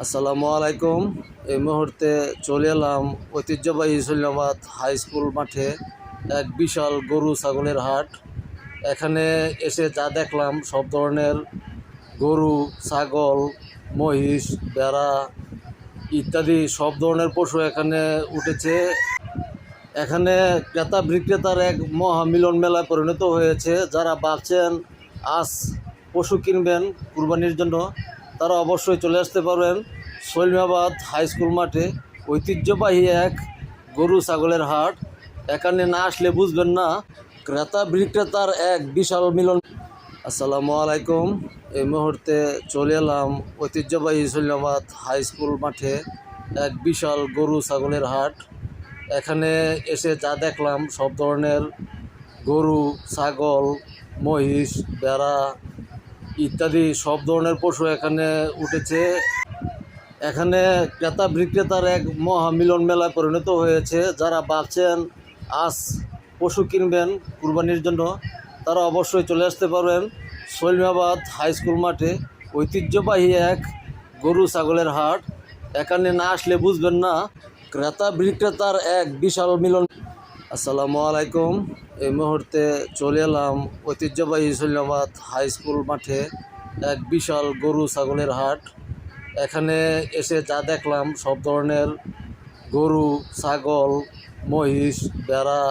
আসসালামু আলাইকুম। এই মুহূর্তে চলে এলাম ঐতিহ্যবাহী সৈন্যবাদ হাই স্কুল মাঠে। এক বিশাল গরু ছাগলের হাট। এখানে এসে যা দেখলাম, সব ধরনের গরু, ছাগল, মহিষ, ভেড়া ইত্যাদি সব ধরনের পশু এখানে উঠেছে। এখানে ক্রেতা বিক্রেতার এক মহামিলন মেলায় পরিণত হয়েছে। যারা ভাবছেন আজ পশু কিনবেন কুরবানির জন্য, তারা অবশ্যই চলে আসতে পারবেন সৈন্যাবাদ হাই স্কুল মাঠে। ঐতিহ্যবাহী এক গরু ছাগলের হাট। এখানে না আসলে বুঝবেন না ক্রেতা বিক্রেতার এক বিশাল মিলন। আসসালামু আলাইকুম। এই মুহূর্তে চলে এলাম ঐতিহ্যবাহী সৈন্যাবাদ হাই স্কুল মাঠে। এক বিশাল গরু ছাগলের হাট। এখানে এসে যা দেখলাম, সব ধরনের গরু, ছাগল, মহিষ, ভেড়া ইত্যাদি সব ধরনের পশু এখানে উঠেছে। এখানে ক্রেতা বিক্রেতার এক মহামিলন মেলায় পরিণত হয়েছে। যারা ভাবছেন আজ পশু কিনবেন কুরবানির জন্য, তারা অবশ্যই চলে আসতে পারবেন সৈন্যাবাদ হাই স্কুল মাঠে। ঐতিহ্যবাহী এক গরু ছাগলের হাট। এখানে না আসলে বুঝবেন না ক্রেতা বিক্রেতার এক বিশাল মিলন। আসসালামু আলাইকুম। এই মুহূর্তে চলে এলাম ঐতিহ্যবাহী সৈন্যাবাদ হাই স্কুল মাঠে। এক বিশাল গরু ছাগলের হাট। এখানে এসে যা দেখলাম, সব ধরনের গরু, ছাগল, মহিষ, ভেড়া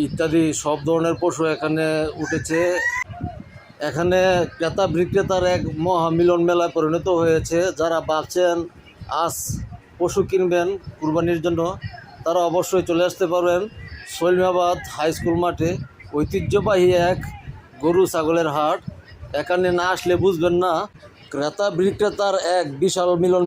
ইত্যাদি সব ধরনের পশু এখানে উঠেছে। এখানে ক্রেতা বিক্রেতার এক মহামিলন মেলায় পরিণত হয়েছে। যারা ভাবছেন আজ পশু কিনবেন কুরবানির জন্য, তারা অবশ্যই চলে আসতে পারবেন সৈন্যাবাদ হাই স্কুল মাঠে। ঐতিহ্যবাহী এক গরু ছাগলের হাট। এখানে না আসলে বুঝবেন না ক্রেতা বিক্রেতার এক বিশাল মিলন।